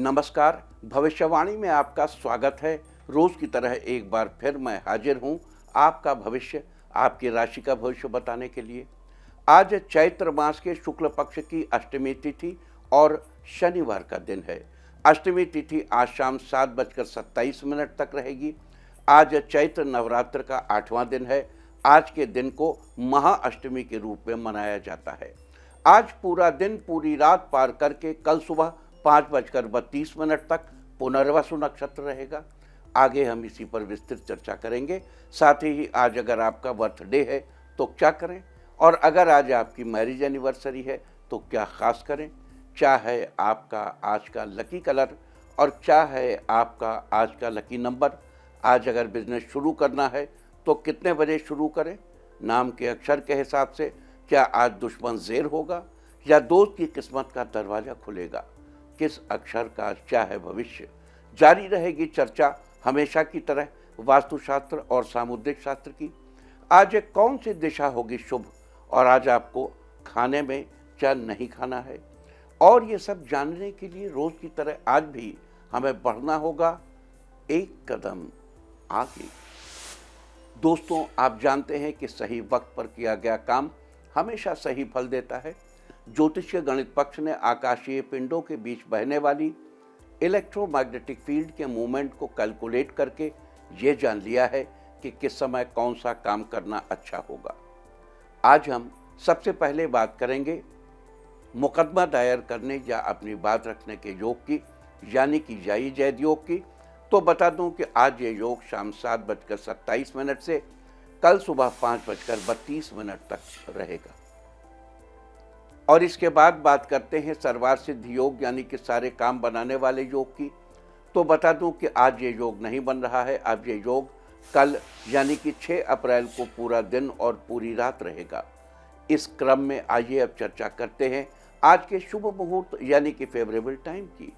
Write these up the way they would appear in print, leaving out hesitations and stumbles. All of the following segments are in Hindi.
नमस्कार। भविष्यवाणी में आपका स्वागत है। रोज की तरह एक बार फिर मैं हाजिर हूं आपका भविष्य, आपकी राशि का भविष्य बताने के लिए। आज चैत्र मास के शुक्ल पक्ष की अष्टमी तिथि और शनिवार का दिन है। अष्टमी तिथि आज शाम 7:27 तक रहेगी। आज चैत्र नवरात्र का 8वां दिन है। आज के दिन को महाअष्टमी के रूप में मनाया जाता है। आज पूरा दिन पूरी रात पार करके कल सुबह 5:32 तक पुनर्वसु नक्षत्र रहेगा। आगे हम इसी पर विस्तृत चर्चा करेंगे। साथ ही आज अगर आपका बर्थडे है तो क्या करें, और अगर आज आपकी मैरिज एनिवर्सरी है तो क्या खास करें। क्या है आपका आज का लकी कलर और क्या है आपका आज का लकी नंबर। आज अगर बिजनेस शुरू करना है तो कितने बजे शुरू करें। नाम के अक्षर के हिसाब से क्या आज दुश्मन ज़ेर होगा या दोस्त की किस्मत का दरवाज़ा खुलेगा। किस अक्षर का क्या है भविष्य। जारी रहेगी चर्चा हमेशा की तरह वास्तुशास्त्र और सामुद्रिक शास्त्र की। आज कौन सी दिशा होगी शुभ और आज आपको खाने में क्या नहीं खाना है, और ये सब जानने के लिए रोज की तरह आज भी हमें बढ़ना होगा एक कदम आगे। दोस्तों, आप जानते हैं कि सही वक्त पर किया गया काम हमेशा सही फल देता है। ज्योतिष के गणित पक्ष ने आकाशीय पिंडों के बीच बहने वाली इलेक्ट्रोमैग्नेटिक फील्ड के मूवमेंट को कैलकुलेट करके ये जान लिया है कि किस समय कौन सा काम करना अच्छा होगा। आज हम सबसे पहले बात करेंगे मुकदमा दायर करने या अपनी बात रखने के योग की, यानी कि जाई जैद योग की। तो बता दूं कि आज ये योग शाम 7:27 से कल सुबह 5:32 तक रहेगा। और इसके बाद बात करते हैं सर्वार्थ सिद्धि योग, यानी कि सारे काम बनाने वाले योग की। तो बता दूं कि आज ये योग नहीं बन रहा है। अब ये योग कल यानी कि 6 अप्रैल को पूरा दिन और पूरी रात रहेगा। इस क्रम में आइए अब चर्चा करते हैं आज के शुभ मुहूर्त यानी कि फेवरेबल टाइम की।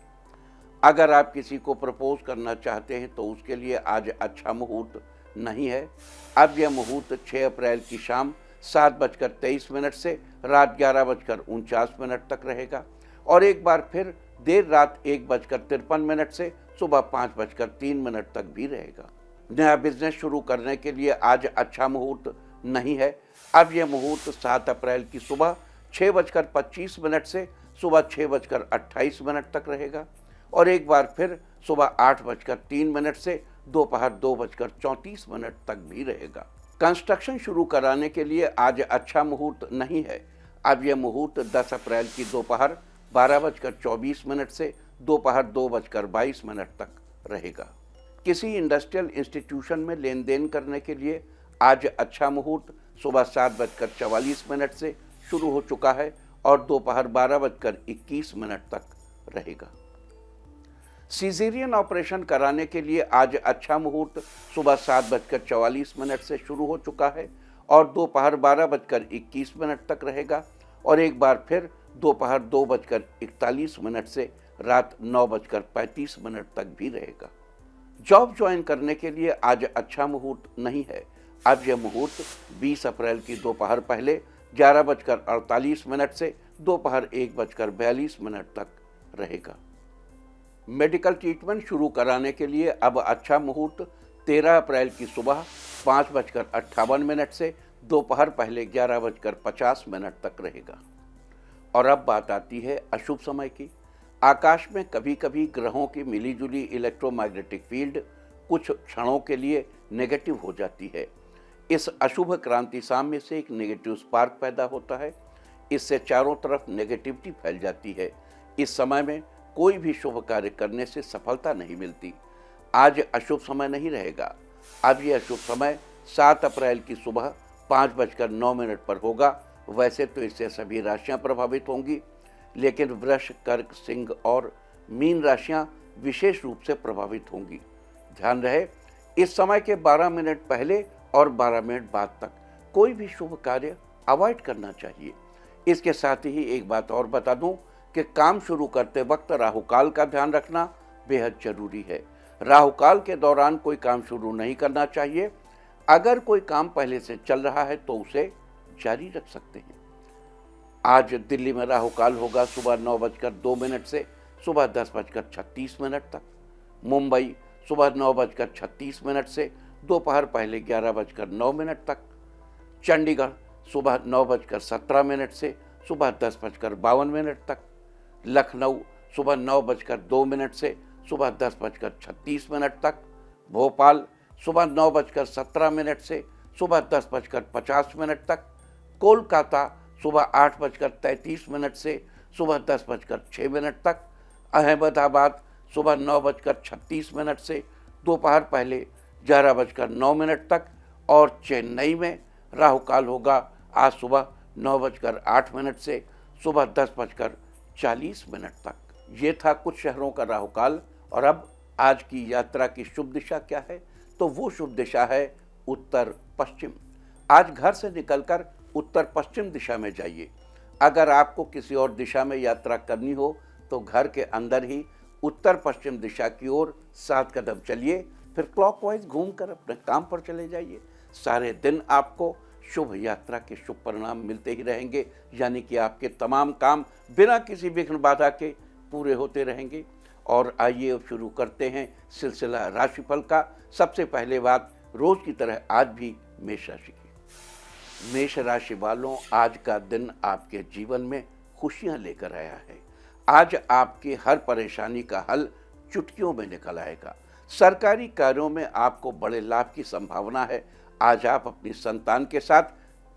अगर आप किसी को प्रपोज करना चाहते हैं तो उसके लिए आज अच्छा मुहूर्त नहीं है। अब यह मुहूर्त 6 अप्रैल की शाम 7:23 से रात 11:49 तक रहेगा, और एक बार फिर देर रात 1:53 से सुबह 5:03 तक भी रहेगा। नया बिजनेस शुरू करने के लिए आज अच्छा मुहूर्त नहीं है। अब यह मुहूर्त 7 अप्रैल की सुबह 6:25 से सुबह 6:28 तक रहेगा, और एक बार फिर सुबह 8:03 से दोपहर 2:34 तक भी रहेगा। कंस्ट्रक्शन शुरू कराने के लिए आज अच्छा मुहूर्त नहीं है। अब यह मुहूर्त 10 अप्रैल की दोपहर 12:24 से दोपहर 2:22 तक रहेगा। किसी इंडस्ट्रियल इंस्टीट्यूशन में लेन देन करने के लिए आज अच्छा मुहूर्त सुबह 7:44 से शुरू हो चुका है और दोपहर 12:21 तक रहेगा। सीजेरियन ऑपरेशन कराने के लिए आज अच्छा मुहूर्त सुबह 7:44 से शुरू हो चुका है और दोपहर 12:21 तक रहेगा, और एक बार फिर दोपहर 2:41 से रात 9:35 तक भी रहेगा। जॉब ज्वाइन करने के लिए आज अच्छा मुहूर्त नहीं है। अब यह मुहूर्त 20 अप्रैल की दोपहर पहले 11:48 से दोपहर 1:42 तक रहेगा। मेडिकल ट्रीटमेंट शुरू कराने के लिए अब अच्छा मुहूर्त 13 अप्रैल की सुबह 5:58 से दोपहर पहले 11:50 तक रहेगा। और अब बात आती है अशुभ समय की। आकाश में कभी कभी ग्रहों की मिलीजुली इलेक्ट्रोमैग्नेटिक फील्ड कुछ क्षणों के लिए नेगेटिव हो जाती है। इस अशुभ क्रांति साम्य से एक नेगेटिव स्पार्क पैदा होता है। इससे चारों तरफ नेगेटिविटी फैल जाती है। इस समय में कोई भी शुभ कार्य करने से सफलता नहीं मिलती। आज अशुभ समय नहीं रहेगा। अब यह अशुभ समय 7 अप्रैल की सुबह 5:09 पर होगा। वैसे तो इससे सभी राशियां प्रभावित होंगी, लेकिन वृष, कर्क, सिंह और मीन राशियां विशेष रूप से प्रभावित होंगी। ध्यान रहे, इस समय के 12 मिनट पहले और 12 मिनट बाद तक कोई भी शुभ कार्य अवॉइड करना चाहिए। इसके साथ ही एक बात और बता दूं कि काम शुरू करते वक्त राहुकाल का ध्यान रखना बेहद जरूरी है। राहुकाल के दौरान कोई काम शुरू नहीं करना चाहिए। अगर कोई काम पहले से चल रहा है तो उसे जारी रख सकते हैं। आज दिल्ली में राहुकाल होगा सुबह 9:02 से सुबह 10:36 तक, मुंबई सुबह 9:36 से दोपहर पहले 11:09 तक, चंडीगढ़ सुबह 9:17 से सुबह 10:52 तक, लखनऊ सुबह 9:02 से सुबह 10:36 तक, भोपाल सुबह 9:17 से सुबह 10:50 तक, कोलकाता सुबह 8:33 से सुबह 10:06 तक, अहमदाबाद सुबह 9:36 से दोपहर पहले 11:09 तक और चेन्नई में राहु काल होगा आज सुबह 9:08 से सुबह 10:40 तक। ये था कुछ शहरों का राहु काल। और अब आज की यात्रा की शुभ दिशा क्या है? तो वो शुभ दिशा है उत्तर पश्चिम। आज घर से निकलकर उत्तर पश्चिम दिशा में जाइए। अगर आपको किसी और दिशा में यात्रा करनी हो तो घर के अंदर ही उत्तर पश्चिम दिशा की ओर 7 कदम चलिए, फिर क्लॉकवाइज घूमकर अपने काम पर चले जाइए। सारे दिन आपको शुभ यात्रा के शुभ परिणाम मिलते ही रहेंगे, यानी कि आपके तमाम काम बिना किसी विघ्न बाधा के पूरे होते रहेंगे। और आइए अब शुरू करते हैं सिलसिला राशिफल का। सबसे पहले बात रोज की तरह आज भी मेष राशि की। मेष राशि वालों, आज का दिन आपके जीवन में खुशियां लेकर आया है। आज आपकी हर परेशानी का हल चुटकियों में निकल आएगा। सरकारी कार्यों में आपको बड़े लाभ की संभावना है। आज आप अपनी संतान के साथ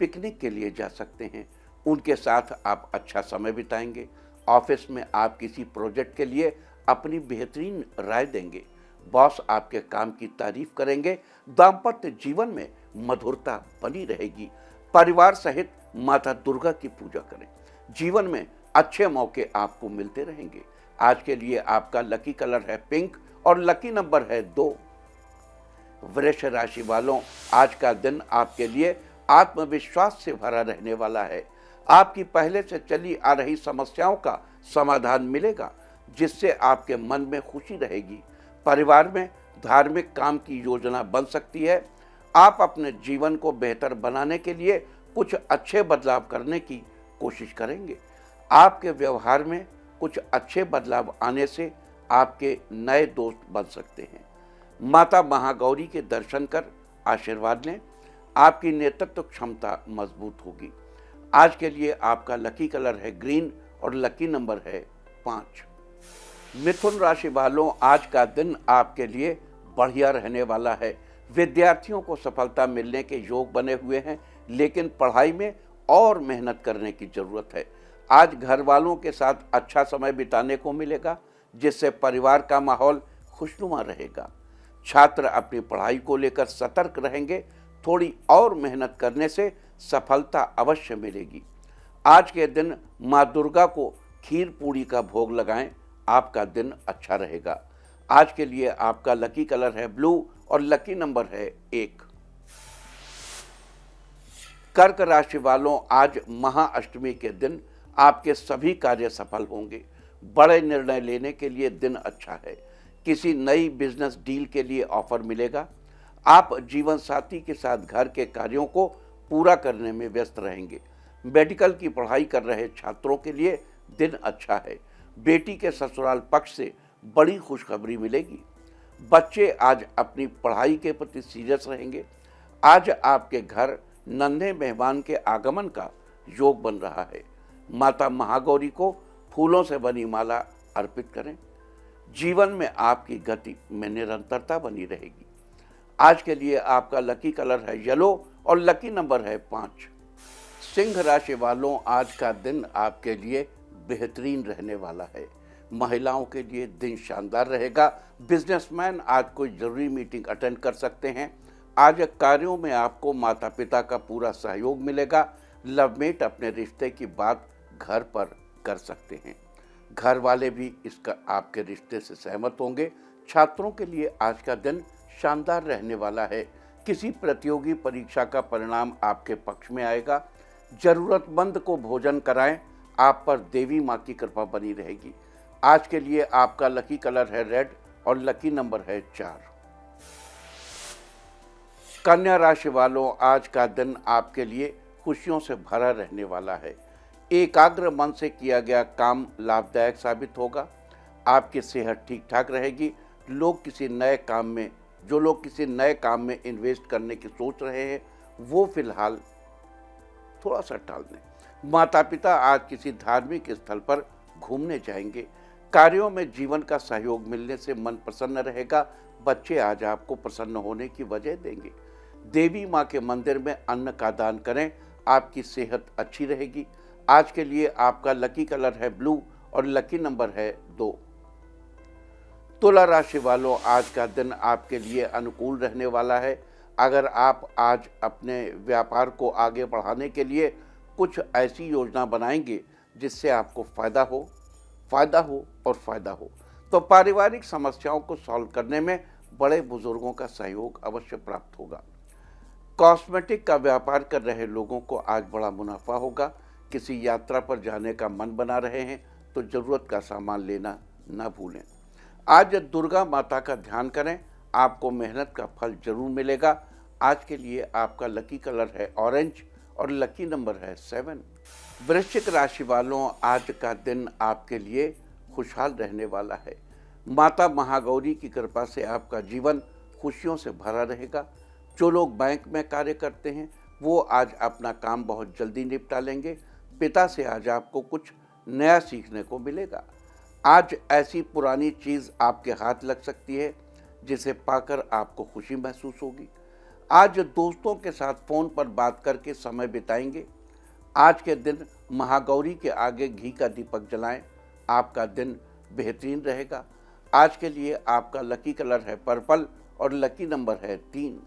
पिकनिक के लिए जा सकते हैं। उनके साथ आप अच्छा समय बिताएंगे। ऑफिस में आप किसी प्रोजेक्ट के लिए अपनी बेहतरीन राय देंगे। बॉस आपके काम की तारीफ करेंगे। दाम्पत्य जीवन में मधुरता बनी रहेगी। परिवार सहित माता दुर्गा की पूजा करें। जीवन में अच्छे मौके आपको मिलते रहेंगे। आज के लिए आपका लकी कलर है पिंक और लकी नंबर है 2। वृष राशि वालों, आज का दिन आपके लिए आत्मविश्वास से भरा रहने वाला है। आपकी पहले से चली आ रही समस्याओं का समाधान मिलेगा, जिससे आपके मन में खुशी रहेगी। परिवार में धार्मिक काम की योजना बन सकती है। आप अपने जीवन को बेहतर बनाने के लिए कुछ अच्छे बदलाव करने की कोशिश करेंगे। आपके व्यवहार में कुछ अच्छे बदलाव आने से आपके नए दोस्त बन सकते हैं। माता महागौरी के दर्शन कर आशीर्वाद लें। आपकी नेतृत्व क्षमता मजबूत होगी। आज के लिए आपका लकी कलर है ग्रीन और लकी नंबर है 5। मिथुन राशि वालों, आज का दिन आपके लिए बढ़िया रहने वाला है। विद्यार्थियों को सफलता मिलने के योग बने हुए हैं, लेकिन पढ़ाई में और मेहनत करने की जरूरत है। आज घर वालों के साथ अच्छा समय बिताने को मिलेगा, जिससे परिवार का माहौल खुशनुमा रहेगा। छात्र अपनी पढ़ाई को लेकर सतर्क रहेंगे। थोड़ी और मेहनत करने से सफलता अवश्य मिलेगी। आज के दिन माँ दुर्गा को खीर पूड़ी का भोग लगाएं। आपका दिन अच्छा रहेगा। आज के लिए आपका लकी कलर है ब्लू और लकी नंबर है 1। कर्क राशि वालों, आज महाअष्टमी के दिन आपके सभी कार्य सफल होंगे। बड़े निर्णय लेने के लिए दिन अच्छा है। किसी नई बिजनेस डील के लिए ऑफर मिलेगा। आप जीवन साथी के साथ घर के कार्यों को पूरा करने में व्यस्त रहेंगे। मेडिकल की पढ़ाई कर रहे छात्रों के लिए दिन अच्छा है। बेटी के ससुराल पक्ष से बड़ी खुशखबरी मिलेगी। बच्चे आज अपनी पढ़ाई के प्रति सीरियस रहेंगे। आज आपके घर नन्हे मेहमान के आगमन का योग बन रहा है। माता महागौरी को फूलों से बनी माला अर्पित करें। जीवन में आपकी गति में निरंतरता बनी रहेगी। आज के लिए आपका लकी कलर है येलो और लकी नंबर है 5। सिंह राशि वालों, आज का दिन आपके लिए बेहतरीन रहने वाला है। महिलाओं के लिए दिन शानदार रहेगा। बिजनेसमैन आज कोई जरूरी मीटिंग अटेंड कर सकते हैं। आज कार्यों में आपको माता पिता का पूरा सहयोग मिलेगा। लवमेट अपने रिश्ते की बात घर पर कर सकते हैं। घर वाले भी इसका आपके रिश्ते से सहमत होंगे। छात्रों के लिए आज का दिन शानदार रहने वाला है। किसी प्रतियोगी परीक्षा का परिणाम आपके पक्ष में आएगा। जरूरतमंद को भोजन कराएं। आप पर देवी माँ की कृपा बनी रहेगी। आज के लिए आपका लकी कलर है रेड और लकी नंबर है 4। कन्या राशि वालों, आज का दिन आपके लिए खुशियों से भरा रहने वाला है। एकाग्र मन से किया गया काम लाभदायक साबित होगा। आपकी सेहत ठीक ठाक रहेगी। जो लोग किसी नए काम में इन्वेस्ट करने की सोच रहे हैं वो फिलहाल थोड़ा सा टाल दें। माता पिता आज किसी धार्मिक स्थल पर घूमने जाएंगे। कार्यों में जीवन का सहयोग मिलने से मन प्रसन्न रहेगा। बच्चे आज आपको प्रसन्न होने की वजह देंगे। देवी माँ के मंदिर में अन्न का दान करें, आपकी सेहत अच्छी रहेगी। आज के लिए आपका लकी कलर है ब्लू और लकी नंबर है 2। तुला राशि वालों, आज का दिन आपके लिए अनुकूल रहने वाला है। अगर आप आज अपने व्यापार को आगे बढ़ाने के लिए कुछ ऐसी योजना बनाएंगे जिससे आपको फायदा हो, तो पारिवारिक समस्याओं को सॉल्व करने में बड़े बुजुर्गों का सहयोग अवश्य प्राप्त होगा। कॉस्मेटिक का व्यापार कर रहे लोगों को आज बड़ा मुनाफा होगा। किसी यात्रा पर जाने का मन बना रहे हैं तो जरूरत का सामान लेना ना भूलें। आज दुर्गा माता का ध्यान करें, आपको मेहनत का फल जरूर मिलेगा। आज के लिए आपका लकी कलर है ऑरेंज और लकी नंबर है 7। वृश्चिक राशि वालों, आज का दिन आपके लिए खुशहाल रहने वाला है। माता महागौरी की कृपा से आपका जीवन खुशियों से भरा रहेगा। जो लोग बैंक में कार्य करते हैं वो आज अपना काम बहुत जल्दी निपटा लेंगे। पिता से आज आपको कुछ नया सीखने को मिलेगा। आज ऐसी पुरानी चीज़ आपके हाथ लग सकती है जिसे पाकर आपको खुशी महसूस होगी। आज दोस्तों के साथ फ़ोन पर बात करके समय बिताएंगे। आज के दिन महागौरी के आगे घी का दीपक जलाएं, आपका दिन बेहतरीन रहेगा। आज के लिए आपका लकी कलर है पर्पल और लकी नंबर है 3।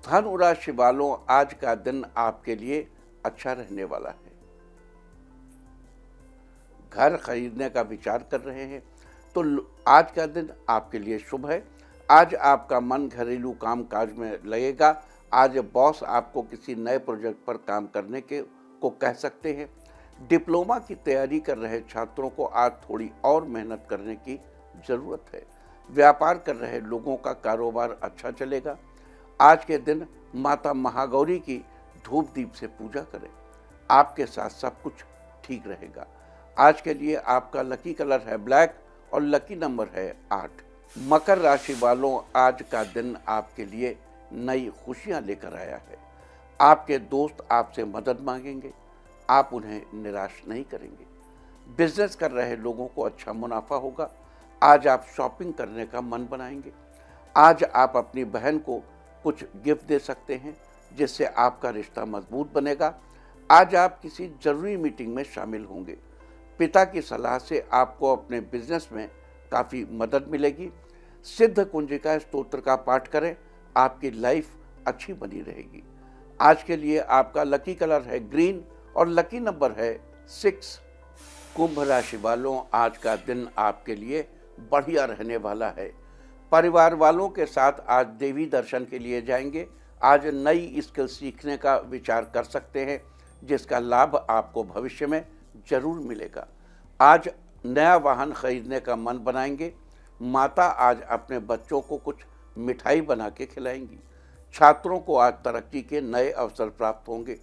धनु राशि वालों, आज का दिन आपके लिए अच्छा रहने वाला है। घर खरीदने का विचार कर रहे हैं तो आज का दिन आपके लिए शुभ है। आज आपका मन घरेलू काम काज में लगेगा। आज बॉस आपको किसी नए प्रोजेक्ट पर काम करने को कह सकते हैं। डिप्लोमा की तैयारी कर रहे छात्रों को आज थोड़ी और मेहनत करने की ज़रूरत है। व्यापार कर रहे लोगों का कारोबार अच्छा चलेगा। आज के दिन माता महागौरी की धूप दीप से पूजा करें, आपके साथ सब कुछ ठीक रहेगा। आज के लिए आपका लकी कलर है ब्लैक और लकी नंबर है 8। मकर राशि वालों, आज का दिन आपके लिए नई खुशियां लेकर आया है। आपके दोस्त आपसे मदद मांगेंगे, आप उन्हें निराश नहीं करेंगे। बिजनेस कर रहे लोगों को अच्छा मुनाफा होगा। आज आप शॉपिंग करने का मन बनाएंगे। आज आप अपनी बहन को कुछ गिफ्ट दे सकते हैं जिससे आपका रिश्ता मजबूत बनेगा। आज आप किसी जरूरी मीटिंग में शामिल होंगे। पिता की सलाह से आपको अपने बिजनेस में काफ़ी मदद मिलेगी। सिद्ध कुंजिका स्तोत्र का पाठ करें, आपकी लाइफ अच्छी बनी रहेगी। आज के लिए आपका लकी कलर है ग्रीन और लकी नंबर है 6। कुंभ राशि वालों, आज का दिन आपके लिए बढ़िया रहने वाला है। परिवार वालों के साथ आज देवी दर्शन के लिए जाएंगे। आज नई स्किल सीखने का विचार कर सकते हैं जिसका लाभ आपको भविष्य में जरूर मिलेगा। आज नया वाहन खरीदने का मन बनाएंगे। माता आज अपने बच्चों को कुछ मिठाई बना के खिलाएंगी। छात्रों को आज तरक्की के नए अवसर प्राप्त होंगे।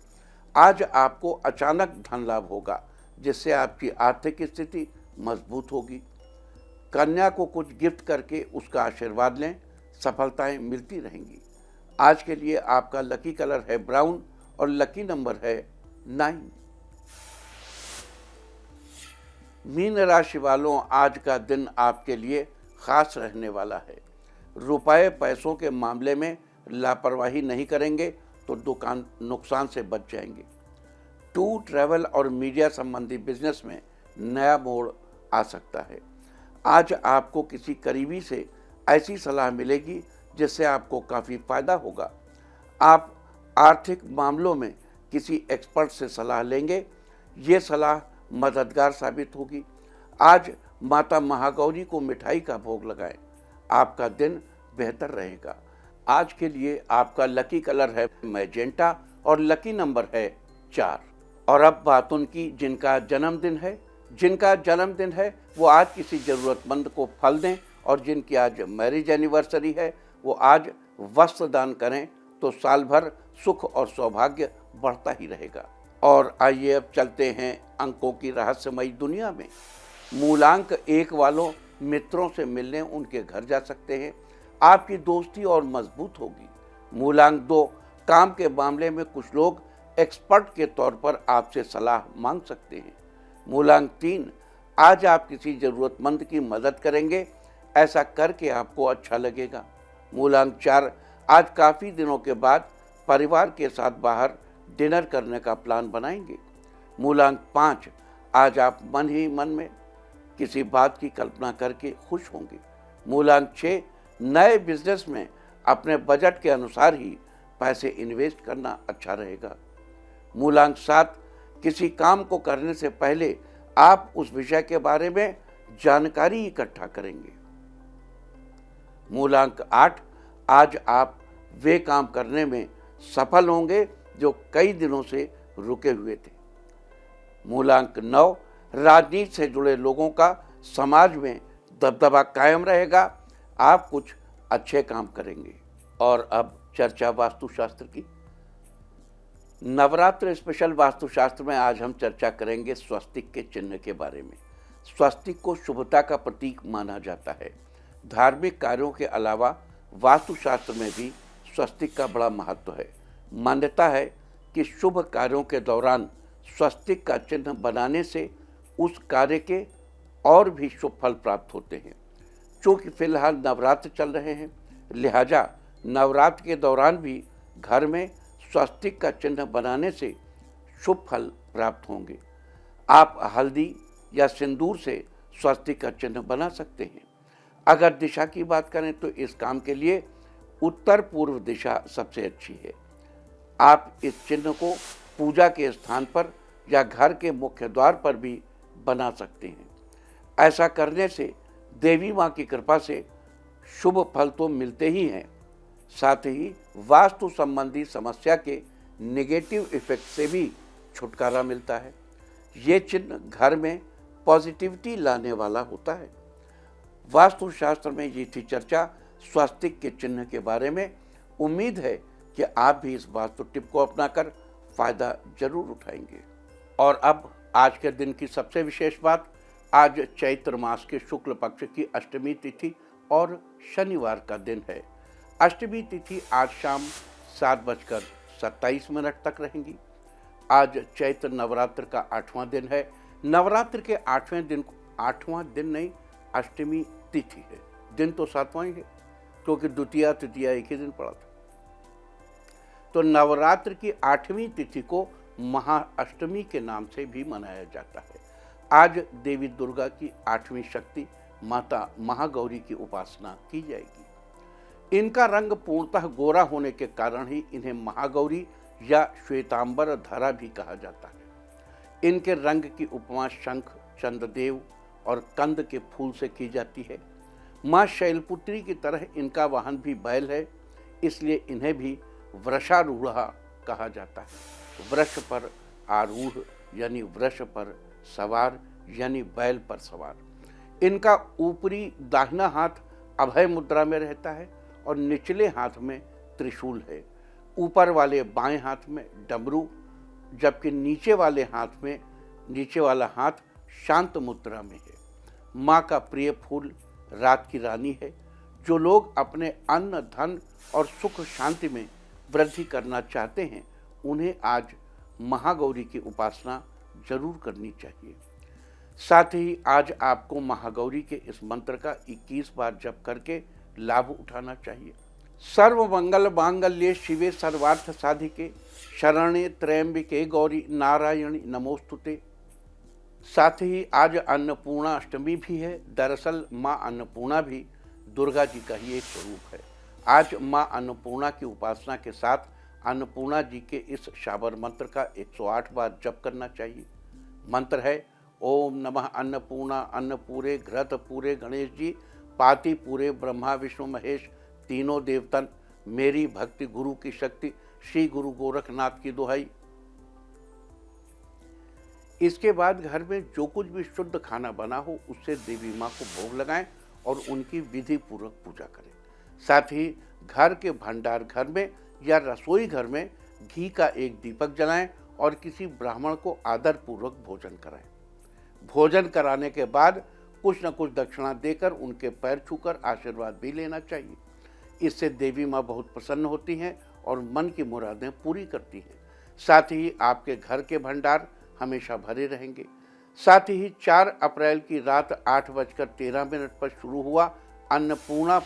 आज आपको अचानक धन लाभ होगा जिससे आपकी आर्थिक स्थिति मजबूत होगी। कन्या को कुछ गिफ्ट करके उसका आशीर्वाद लें, सफलताएं मिलती रहेंगी। आज के लिए आपका लकी कलर है ब्राउन और लकी नंबर है 9। मीन राशि वालों, आज का दिन आपके लिए खास रहने वाला है। रुपए पैसों के मामले में लापरवाही नहीं करेंगे तो दुकान नुकसान से बच जाएंगे। टूर ट्रैवल और मीडिया संबंधी बिजनेस में नया मोड़ आ सकता है। आज आपको किसी करीबी से ऐसी सलाह मिलेगी जिससे आपको काफ़ी फायदा होगा। आप आर्थिक मामलों में किसी एक्सपर्ट से सलाह लेंगे, ये सलाह मददगार साबित होगी। आज माता महागौरी को मिठाई का भोग लगाएं, आपका दिन बेहतर रहेगा। आज के लिए आपका लकी कलर है मैजेंटा और लकी नंबर है 4। और अब बात उनकी जिनका जन्मदिन है वो आज किसी ज़रूरतमंद को फल दें, और जिनकी आज मैरिज एनिवर्सरी है वो आज वस्त्र दान करें तो साल भर सुख और सौभाग्य बढ़ता ही रहेगा। और आइए अब चलते हैं अंकों की रहस्यमयी दुनिया में। मूलांक 1 वालों मित्रों से मिलने उनके घर जा सकते हैं, आपकी दोस्ती और मजबूत होगी। मूलांक 2 काम के मामले में कुछ लोग एक्सपर्ट के तौर पर आपसे सलाह मांग सकते हैं। मूलांक 3 आज आप किसी जरूरतमंद की मदद करेंगे, ऐसा करके आपको अच्छा लगेगा। मूलांक 4 आज काफ़ी दिनों के बाद परिवार के साथ बाहर डिनर करने का प्लान बनाएंगे। मूलांक 5 आज आप मन ही मन में किसी बात की कल्पना करके खुश होंगे। मूलांक 6 नए बिजनेस में अपने बजट के अनुसार ही पैसे इन्वेस्ट करना अच्छा रहेगा। मूलांक 7 किसी काम को करने से पहले आप उस विषय के बारे में जानकारी इकट्ठा करेंगे। मूलांक 8 आज आप वे काम करने में सफल होंगे जो कई दिनों से रुके हुए थे। मूलांक 9 राजनीति से जुड़े लोगों का समाज में दबदबा कायम रहेगा, आप कुछ अच्छे काम करेंगे। और अब चर्चा वास्तुशास्त्र की। नवरात्र स्पेशल वास्तुशास्त्र में आज हम चर्चा करेंगे स्वस्तिक के चिन्ह के बारे में। स्वस्तिक को शुभता का प्रतीक माना जाता है। धार्मिक कार्यों के अलावा वास्तुशास्त्र में भी स्वस्तिक का बड़ा महत्व है। मान्यता है कि शुभ कार्यों के दौरान स्वस्तिक का चिन्ह बनाने से उस कार्य के और भी शुभ फल प्राप्त होते हैं। चूँकि फिलहाल नवरात्र चल रहे हैं, लिहाजा नवरात्र के दौरान भी घर में स्वस्तिक का चिन्ह बनाने से शुभ फल प्राप्त होंगे। आप हल्दी या सिंदूर से स्वस्तिक का चिन्ह बना सकते हैं। अगर दिशा की बात करें तो इस काम के लिए उत्तर पूर्व दिशा सबसे अच्छी है। आप इस चिन्ह को पूजा के स्थान पर या घर के मुख्य द्वार पर भी बना सकते हैं। ऐसा करने से देवी माँ की कृपा से शुभ फल तो मिलते ही हैं, साथ ही वास्तु संबंधी समस्या के नेगेटिव इफेक्ट से भी छुटकारा मिलता है। ये चिन्ह घर में पॉजिटिविटी लाने वाला होता है। वास्तुशास्त्र में ये थी चर्चा स्वस्तिक के चिन्ह के बारे में। उम्मीद है कि आप भी इस वास्तु टिप को अपनाकर फायदा जरूर उठाएंगे। और अब आज के दिन की सबसे विशेष बात, आज चैत्र मास के शुक्ल पक्ष की अष्टमी तिथि और शनिवार का दिन है। अष्टमी तिथि आज शाम 7:27 तक रहेंगी। आज चैत्र नवरात्र का 8वां दिन है। नवरात्र के 8वां दिन नहीं, अष्टमी तिथि है। दिन तो 7वां ही है, क्योंकि द्वितीया तृतीया एक ही दिन पड़ा था। तो नवरात्र की 8वीं तिथि को महाअष्टमी के नाम से भी मनाया जाता है। आज देवी दुर्गा की 8वीं शक्ति माता महागौरी की उपासना की जाएगी। इनका रंग पूर्णतः गोरा होने के कारण ही इन्हें महागौरी या श्वेतांबर धरा भी कहा जाता है। इनके रंग की उपमा शंख, चंद्रदेव और कंद के फूल से की जाती है। माँ शैलपुत्री की तरह इनका वाहन भी बैल है, इसलिए इन्हें भी वृषारूढ़ा कहा जाता है। वृष पर आरूढ़ यानी वृष पर सवार यानी बैल पर सवार। इनका ऊपरी दाहिना हाथ अभय मुद्रा में रहता है और निचले हाथ में त्रिशूल है। ऊपर वाले बाएं हाथ में डमरू, जबकि नीचे वाला हाथ शांत मुद्रा में है। माँ का प्रिय फूल रात की रानी है। जो लोग अपने अन्न, धन और सुख शांति में वृद्धि करना चाहते हैं, उन्हें आज महागौरी की उपासना जरूर करनी चाहिए। साथ ही आज आपको महागौरी के इस मंत्र का 21 बार जप करके लाभ उठाना चाहिए। सर्व मंगल मांगल्ये शिवे सर्वार्थ साधिके शरण्ये त्र्यंबिके गौरी नारायणी नमोस्तुते। साथ ही आज अन्नपूर्णा अष्टमी भी है। दरअसल माँ अन्नपूर्णा भी दुर्गा जी का ही एक स्वरूप है। आज माँ अन्नपूर्णा की उपासना के साथ अन्नपूर्णा जी के इस शाबर मंत्र का 108 बार जप करना चाहिए। मंत्र है ओम नमः अन्नपूर्णा अन्नपूरे घृत पूरे गणेश जी पाति पूरे ब्रह्मा विष्णु महेश तीनों देवतन मेरी भक्ति गुरु की शक्ति श्री गुरु गोरखनाथ की दुहाई। इसके बाद घर में जो कुछ भी शुद्ध खाना बना हो उससे देवी माँ को भोग लगाएं और उनकी विधि पूर्वक पूजा करें। साथ ही घर के भंडार घर में या रसोई घर में घी का एक दीपक जलाएं और किसी ब्राह्मण को आदरपूर्वक भोजन कराएं। भोजन कराने के बाद कुछ न कुछ दक्षिणा देकर उनके पैर छूकर आशीर्वाद भी लेना चाहिए। इससे देवी माँ बहुत प्रसन्न होती हैं और मन की मुरादें पूरी करती हैं। साथ ही आपके घर के भंडार हमेशा भरे रहेंगे। साथ ही 4 अप्रैल की रात 8:13 पर शुरू हुआ अन्नपूर्णा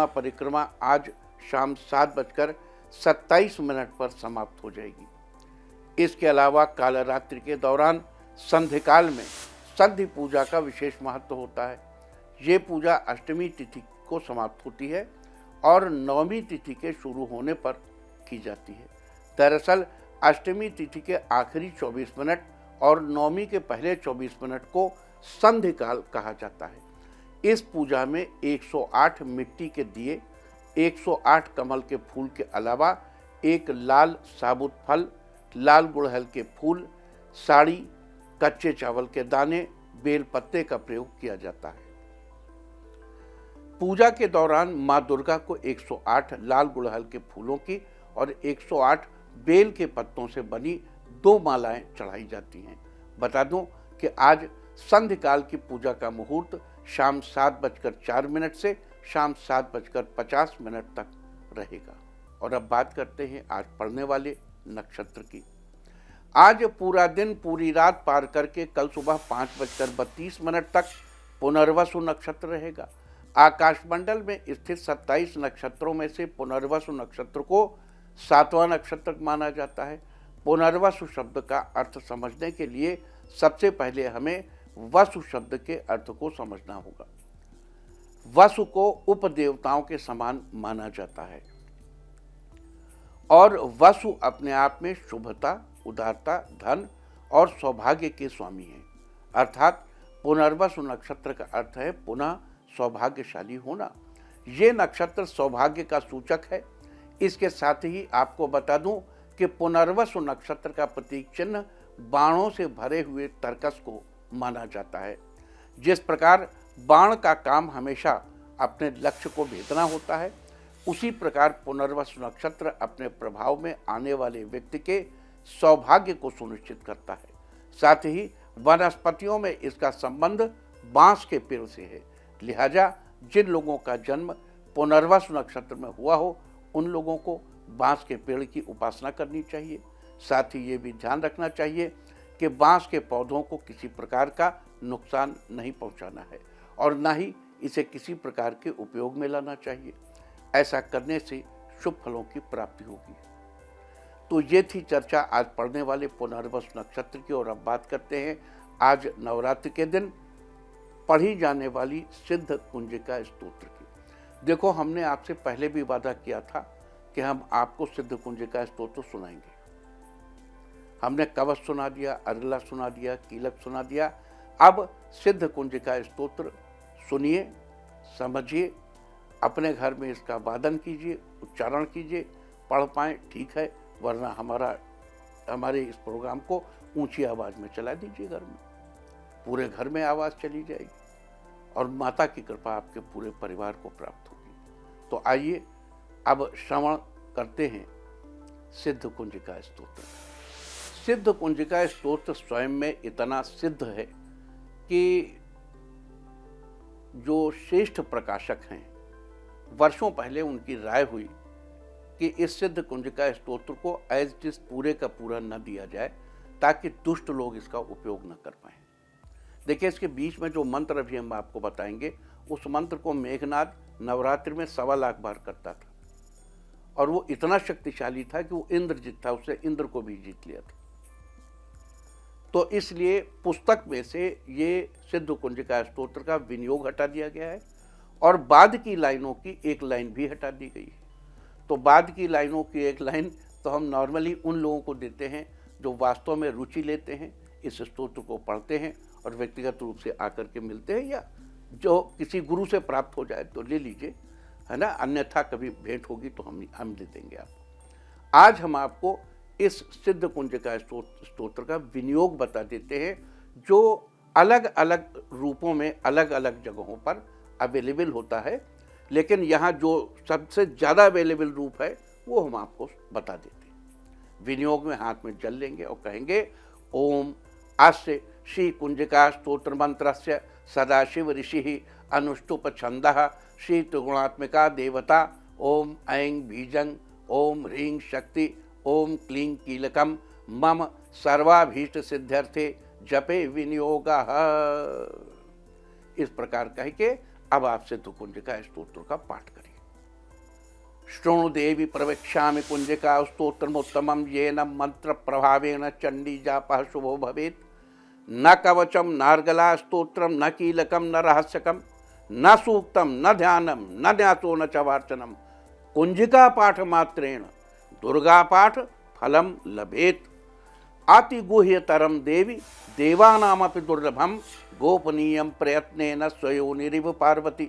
परिक्रमा आज शाम 7:27 पर समाप्त हो जाएगी। इसके अलावा कालरात्रि के दौरान संध्याकाल में संधि पूजा का विशेष महत्व होता है। ये पूजा अष्टमी तिथि को समाप्त होती है और नवमी तिथि के शुरू होने पर की जाती है। दरअसल अष्टमी तिथि के आखिरी 24 मिनट और नवमी के पहले 24 मिनट को संध्याकाल कहा जाता है। इस पूजा में 108 मिट्टी के दिए, 108 कमल के फूल के अलावा एक लाल साबुत फल, लाल गुड़हल के फूल, साड़ी, कच्चे चावल के दाने, बेल पत्ते का प्रयोग किया जाता है। पूजा के दौरान मां दुर्गा को 108 लाल गुड़हल के फूलों की और 108 बेल के पत्तों से बनी 2 मालाएं चढ़ाई जाती हैं। बता दूं कि आज संध्याकाल की पूजा का मुहूर्त शाम 7:04 से शाम 7:50 तक रहेगा। और अब बात करते हैं आज पड़ने वाले नक्षत्र की। आज पूरा दिन पूरी रात पार करके कल सुबह 5:32 तक पुनर्वसु नक्षत्र रहेगा। आकाशमंडल में स्थित 27 नक्षत्रों में से पुनर्वसु नक्षत्र को 7वां नक्षत्र माना जाता है। पुनर्वसु शब्द का अर्थ समझने के लिए सबसे पहले हमें वसु शब्द के अर्थ को समझना होगा। वसु को उपदेवताओं के समान माना जाता है और वसु अपने आप में शुभता, उदारता, धन और सौभाग्य के स्वामी हैं। अर्थात पुनर्वसु नक्षत्र का अर्थ है पुनः सौभाग्यशाली होना। ये नक्षत्र सौभाग्य का सूचक है। इसके साथ ही आपको बता दूं कि पुनर्वसु नक्षत्र का प्रतीक चिन्ह बाणों से भरे हुए तरकस को माना जाता है। जिस प्रकार बाण का काम हमेशा अपने लक्ष्य को भेदना होता है, उसी प्रकार पुनर्वसु नक्षत्र अपने प्रभाव में आने वाले व्यक्ति के सौभाग्य को सुनिश्चित करता है। साथ ही वनस्पतियों में इसका संबंध बांस के पेड़ से है। लिहाजा जिन लोगों का जन्म पुनर्वसु नक्षत्र में हुआ हो, उन लोगों को बांस के पेड़ की उपासना करनी चाहिए। साथ ही ये भी ध्यान रखना चाहिए कि बांस के पौधों को किसी प्रकार का नुकसान नहीं पहुंचाना है और ना ही इसे किसी प्रकार के उपयोग में लाना चाहिए। ऐसा करने से शुभ फलों की प्राप्ति होगी। तो ये थी चर्चा आज पढ़ने वाले पुनर्वसु नक्षत्र की। और अब बात करते हैं आज नवरात्रि के दिन पढ़ी जाने वाली सिद्ध कुंजिका स्तोत्र की। देखो, हमने आपसे पहले भी वादा किया था कि हम आपको सिद्ध कुंजिका स्तोत्र सुनाएंगे। हमने कवच सुना दिया, अरला सुना दिया, कीलक सुना दिया। अब सिद्ध कुंजिका स्तोत्र सुनिए, समझिए, अपने घर में इसका वादन कीजिए, उच्चारण कीजिए। पढ़ पाएँ ठीक है, वरना हमारे इस प्रोग्राम को ऊंची आवाज़ में चला दीजिए। घर में पूरे घर में आवाज़ चली जाएगी और माता की कृपा आपके पूरे परिवार को प्राप्त होगी। तो आइए अब श्रवण करते हैं सिद्ध कुंजिका स्तोत्र। सिद्ध कुंजिका स्तोत्र स्वयं में इतना सिद्ध है कि जो श्रेष्ठ प्रकाशक हैं, वर्षों पहले उनकी राय हुई कि इस सिद्ध कुंजिका स्तोत्र को एज इट इज पूरे का पूरा न दिया जाए, ताकि दुष्ट लोग इसका उपयोग न कर पाएं। देखिए, इसके बीच में जो मंत्र अभी हम आपको बताएंगे, उस मंत्र को मेघनाद नवरात्रि में 1.25 लाख बार करता था और वो इतना शक्तिशाली था कि वो इंद्रजीत था, उससे इंद्र को भी जीत लिया था। तो इसलिए पुस्तक में से ये सिद्ध कुंजिका स्तोत्र का विनियोग हटा दिया गया है और बाद की लाइनों की एक लाइन भी हटा दी गई है। तो बाद की लाइनों की एक लाइन तो हम नॉर्मली उन लोगों को देते हैं जो वास्तव में रुचि लेते हैं, इस स्तोत्र को पढ़ते हैं और व्यक्तिगत रूप से आकर के मिलते हैं, या जो किसी गुरु से प्राप्त हो जाए तो ले लीजिए, है ना। अन्यथा कभी भेंट होगी तो हम दे देंगे आपको। आज हम आपको इस सिद्ध कुंजिका स्तोत्र का विनियोग बता देते हैं, जो अलग अलग रूपों में अलग अलग जगहों पर अवेलेबल होता है, लेकिन यहाँ जो सबसे ज़्यादा अवेलेबल रूप है वो हम आपको बता देते हैं। विनियोग में हाथ में जल लेंगे और कहेंगे ओम अस्य श्री कुंजिका स्तोत्र मंत्रस्य सदाशिव ऋषि अनुष्टुप छंदः श्री त्रिगुणात्मिका देवता ओम ऐं बीजं ओम ह्रीं शक्ति ओम क्लीं कीलकम मम सर्वाभीष्ट सिद्ध्यर्थे जपे विनियोगः। इस प्रकार कह के अब आप सिद्ध कुंजिका स्तोत्र का पाठ करिए। शृणु देवी प्रवेक्ष्यामि कुंजिका स्तोत्रमुत्तमं येन मंत्र प्रभावेन चंडी जापः शुभो भवेत्। न कवचम नार्गला स्तोत्रम न कीलकम न रहस्यकम न सूक्तम न ध्यानम न न्यासो न चवार्चनम कुंजिका पाठ मात्रेण दुर्गा पाठ फलम लभेत। अतिगुह्यतरम देवी देवानामपि दुर्लभम गोपनीयम प्रयत्नेन स्वयोनिरिव पार्वती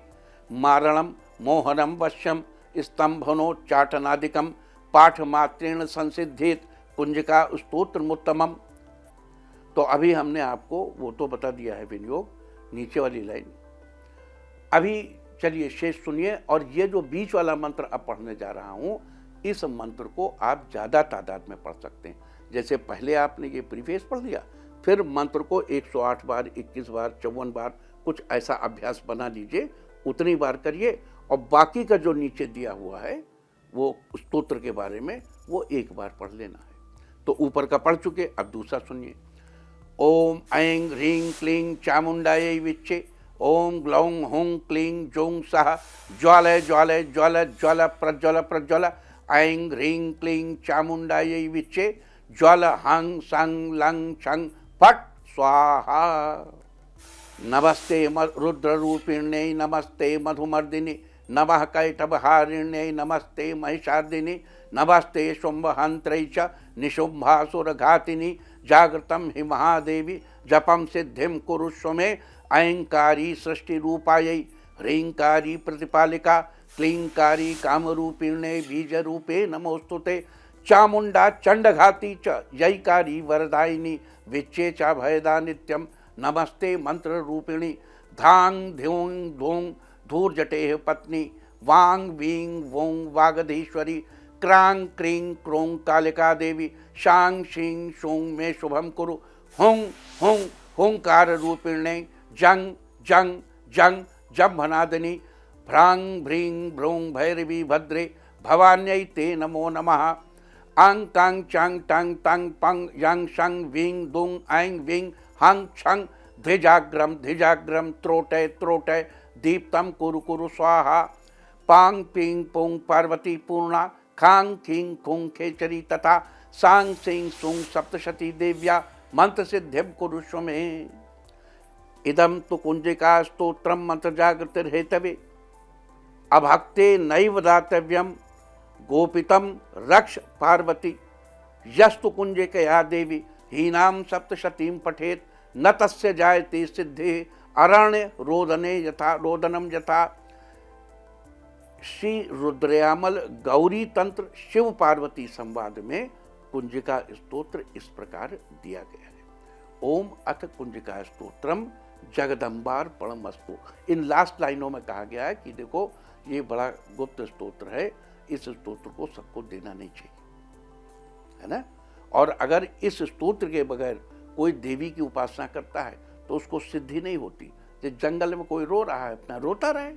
मारणम मोहनम वश्यम स्तंभनोच्चाटनादिकम पाठमात्रेण संसिद्धेत कुंजिका स्तोत्रमुत्तमम। तो अभी हमने आपको वो तो बता दिया है विनियोग, नीचे वाली लाइन। अभी चलिए शेष सुनिए, और ये जो बीच वाला मंत्र अब पढ़ने जा रहा हूँ, इस मंत्र को आप ज़्यादा तादाद में पढ़ सकते हैं। जैसे पहले आपने ये प्रीफेस पढ़ लिया, फिर मंत्र को 108 बार, 21 बार, 54 बार, कुछ ऐसा अभ्यास बना लीजिए, उतनी बार करिए। और बाकी का जो नीचे दिया हुआ है वो स्तोत्र के बारे में, वो एक बार पढ़ लेना है। तो ऊपर का पढ़ चुके, अब दूसरा सुनिए। ओम ऐं ह्रीं क्लीं चामुंडायै विच्चे ओम ग्लौं हुं क्लीं जौं सः ज्वालय ज्वालय ज्वाल ज्वाल प्रज्वल प्रज्वल ऐं ह्रीं क्लीं चामुंडायै विच्चे ज्वाल हं सं लं छं फट् स्वाहा। नमस्ते रुद्ररूपिण्यै नमस्ते मधुमर्दिनि नमः कैटभहारिण्यै नमस्ते महिषार्दिनि नमस्ते शुम्भहन्त्रै च निशुम्भासुरघातिनि जागृतं हि महादेवी जपं सिद्धिं कुरुष्व मे ऐंकारी सृष्टिरूपायै ह्रींकारी प्रतिपालिका क्लींकारी कामरूपिण्यै बीजरूपे नमोस्तुते चामुंडा चंडघाती च यैकारी वरदायिनी विच्चे च भयदा नित्यं नमस्ते मंत्र रूपिणी धांग ध्यों धों धूर्जटेह पत्नी वांग वीं वों वागधीश्वरी क्रांग क्रीं क्रों कालिका देवी शांग शीं शूं मे शुभम कुरु हुं हुं हुंकार रूपिण्यै जंग जंग जंग जम्भनादिनी भ्रांग भ्रीं भ्रूं भैरवी भद्रे भवान्यै ते नमो नमः। आंग कांग चांग टांग तांग पंग यांग शंग वीं दुं ऐं वीं हंग छंग धिजाग्रम त्रोटय त्रोटय दीप्तम कुरु कुरु स्वाहा। पांग पींग पुंग पार्वती पूर्णा खांग खींग खुंग खेचरी तथा सांग सिंह सुंग सप्तशती देव्या मंत्र सिद्धिं कुरुष्व मे। इदं तु कुंजिका स्तोत्रम मंत्र जागृतिर्हेतवे अभक्ते नैव दातव्यम गोपितम रक्ष पार्वती यस्तु कुंजिकया देवी हीनां सप्तशतीं पठेत न तस्य जायते सिद्धे अरण्य रोदने यथा रोदनम यथा। श्री रुद्रयामल गौरी तंत्र शिव पार्वती संवाद में कुंजिका स्तोत्र इस प्रकार दिया गया है। ओम अथ कुंजिका स्तोत्रम जगदम्बार परमस्तु। इन लास्ट लाइनों में कहा गया है कि देखो ये बड़ा गुप्त स्तोत्र है, इस स्तोत्र को सबको देना नहीं चाहिए, है ना। और अगर इस स्तोत्र के बगैर कोई देवी की उपासना करता है तो उसको सिद्धि नहीं होती। जब जंगल में कोई रो रहा है, अपना रोता रहे,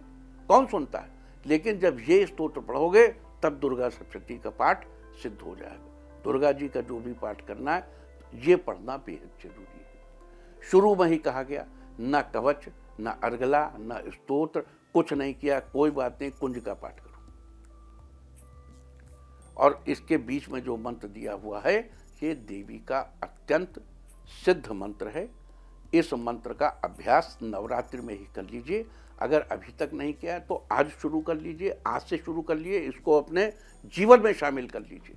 कौन सुनता है। लेकिन जब ये स्तोत्र पढ़ोगे तब दुर्गा सप्तशती का पाठ सिद्ध हो जाएगा। दुर्गा जी का जो भी पाठ करना है ये पढ़ना बेहद जरूरी है। शुरू में ही कहा गया न कवच न अर्गला न स्तोत्र, कुछ नहीं किया, कोई बात नहीं, कुंज का पाठ करो। और इसके बीच में जो मंत्र दिया हुआ है ये देवी का अत्यंत सिद्ध मंत्र है। इस मंत्र का अभ्यास नवरात्रि में ही कर लीजिए। अगर अभी तक नहीं किया है तो आज शुरू कर लीजिए, आज से शुरू कर लिए, इसको अपने जीवन में शामिल कर लीजिए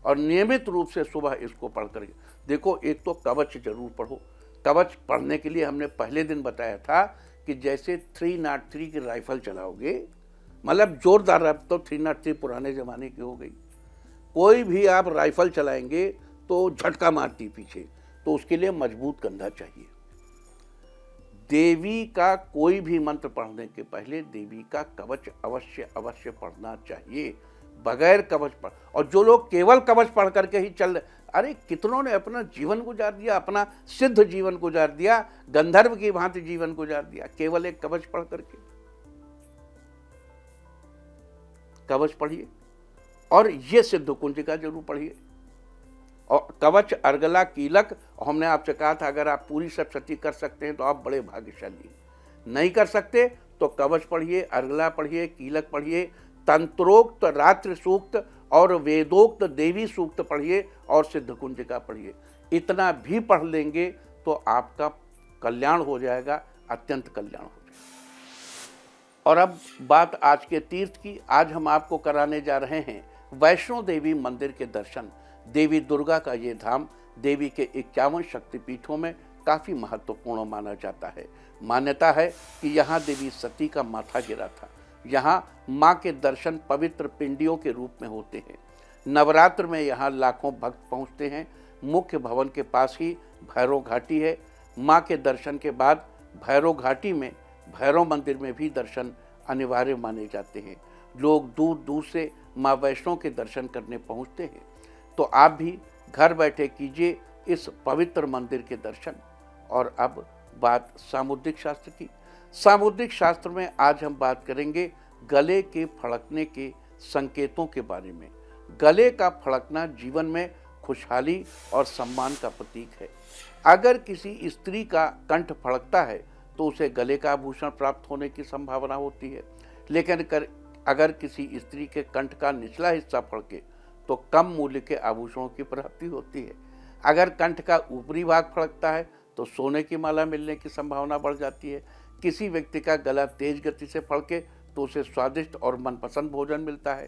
और नियमित रूप से सुबह इसको पढ़ कर देखो। एक तो कवच जरूर पढ़ो। कवच पढ़ने के लिए हमने पहले दिन बताया था कि जैसे 303 की राइफल चलाओगे, मतलब जोरदार, अब तो 303 पुराने ज़माने की हो गई, कोई भी आप राइफल चलाएंगे तो झटका मारती पीछे, तो उसके लिए मजबूत कंधा चाहिए। देवी का कोई भी मंत्र पढ़ने के पहले देवी का कवच अवश्य अवश्य पढ़ना चाहिए। बगैर कवच पढ़, और जो लोग केवल कवच पढ़ करके ही चल रहे, अरे कितनों ने अपना जीवन गुजार दिया, अपना सिद्ध जीवन गुजार दिया, गंधर्व की भांति जीवन गुजार दिया केवल एक कवच पढ़ करके। कवच पढ़िए और ये सिद्ध कुंजिका जरूर पढ़िए, और कवच, अर्गला, कीलक, और हमने आपसे कहा था अगर आप पूरी सप्तशती कर सकते हैं तो आप बड़े भाग्यशाली हैं। नहीं कर सकते तो कवच पढ़िए, अर्गला पढ़िए, कीलक पढ़िए, तंत्रोक्त रात्रि सूक्त और वेदोक्त देवी सूक्त पढ़िए और सिद्ध कुंजिका पढ़िए। इतना भी पढ़ लेंगे तो आपका कल्याण हो जाएगा, अत्यंत कल्याण हो जाएगा। और अब बात आज के तीर्थ की। आज हम आपको कराने जा रहे हैं वैष्णो देवी मंदिर के दर्शन। देवी दुर्गा का ये धाम देवी के 51 शक्तिपीठों में काफ़ी महत्वपूर्ण माना जाता है। मान्यता है कि यहाँ देवी सती का माथा गिरा था। यहाँ माँ के दर्शन पवित्र पिंडियों के रूप में होते हैं। नवरात्र में यहाँ लाखों भक्त पहुँचते हैं। मुख्य भवन के पास ही भैरव घाटी है। माँ के दर्शन के बाद भैरव घाटी में भैरव मंदिर में भी दर्शन अनिवार्य माने जाते हैं। लोग दूर दूर से माँ वैष्णो के दर्शन करने पहुँचते हैं। तो आप भी घर बैठे कीजिए इस पवित्र मंदिर के दर्शन। और अब बात सामुद्रिक शास्त्र की। सामुद्रिक शास्त्र में आज हम बात करेंगे गले के फड़कने के संकेतों के बारे में। गले का फड़कना जीवन में खुशहाली और सम्मान का प्रतीक है। अगर किसी स्त्री का कंठ फड़कता है तो उसे गले का आभूषण प्राप्त होने की संभावना होती है। लेकिन अगर किसी स्त्री के कंठ का निचला हिस्सा फड़के तो कम मूल्य के आभूषणों की प्राप्ति होती है। अगर कंठ का ऊपरी भाग फड़कता है तो सोने की माला मिलने की संभावना बढ़ जाती है। किसी व्यक्ति का गला तेज गति से फड़के तो उसे स्वादिष्ट और मनपसंद भोजन मिलता है।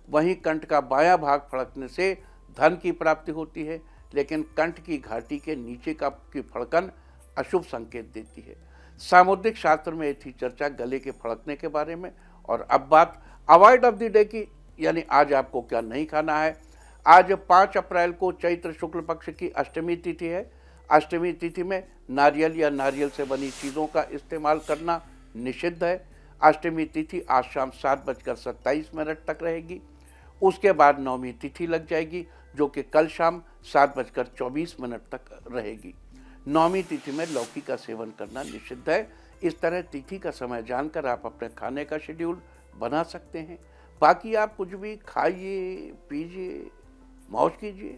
वहीं कंठ का बायां भाग फड़कने से धन की प्राप्ति होती है। लेकिन कंठ की घाटी के नीचे की फड़कन अशुभ संकेत देती है। सामुद्रिक शास्त्र में थी चर्चा गले के फड़कने के बारे में। और अब बात अवॉइड ऑफ द डे की, यानी आज आपको क्या नहीं खाना है। आज 5 अप्रैल को चैत्र शुक्ल पक्ष की अष्टमी तिथि है। अष्टमी तिथि में नारियल या नारियल से बनी चीज़ों का इस्तेमाल करना निषिद्ध है। अष्टमी तिथि आज शाम 7:27 तक रहेगी। उसके बाद नवमी तिथि लग जाएगी जो कि कल शाम 7:24 तक रहेगी। नवमी तिथि में लौकी का सेवन करना निषिद्ध है। इस तरह तिथि का समय जानकर आप अपने खाने का शेड्यूल बना सकते हैं। बाकी आप कुछ भी खाइए, पीजिए, मौज कीजिए।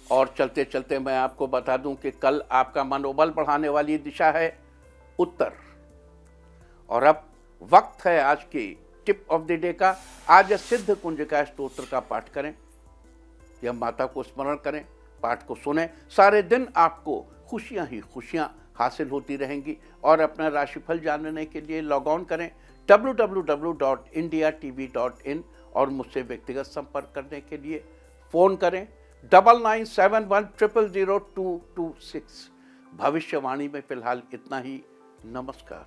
और चलते चलते मैं आपको बता दूं कि कल आपका मनोबल बढ़ाने वाली दिशा है उत्तर। और अब वक्त है आज की टिप ऑफ द डे का। आज सिद्ध कुंजिका स्तोत्र का पाठ करें या माता को स्मरण करें, पाठ को सुने। सारे दिन आपको खुशियां ही खुशियां हासिल होती रहेंगी। और अपना राशिफल जानने के लिए लॉग ऑन करें www.indiatv.in और मुझसे व्यक्तिगत संपर्क करने के लिए फ़ोन करें 9971000226। भविष्यवाणी में फिलहाल इतना ही। नमस्कार।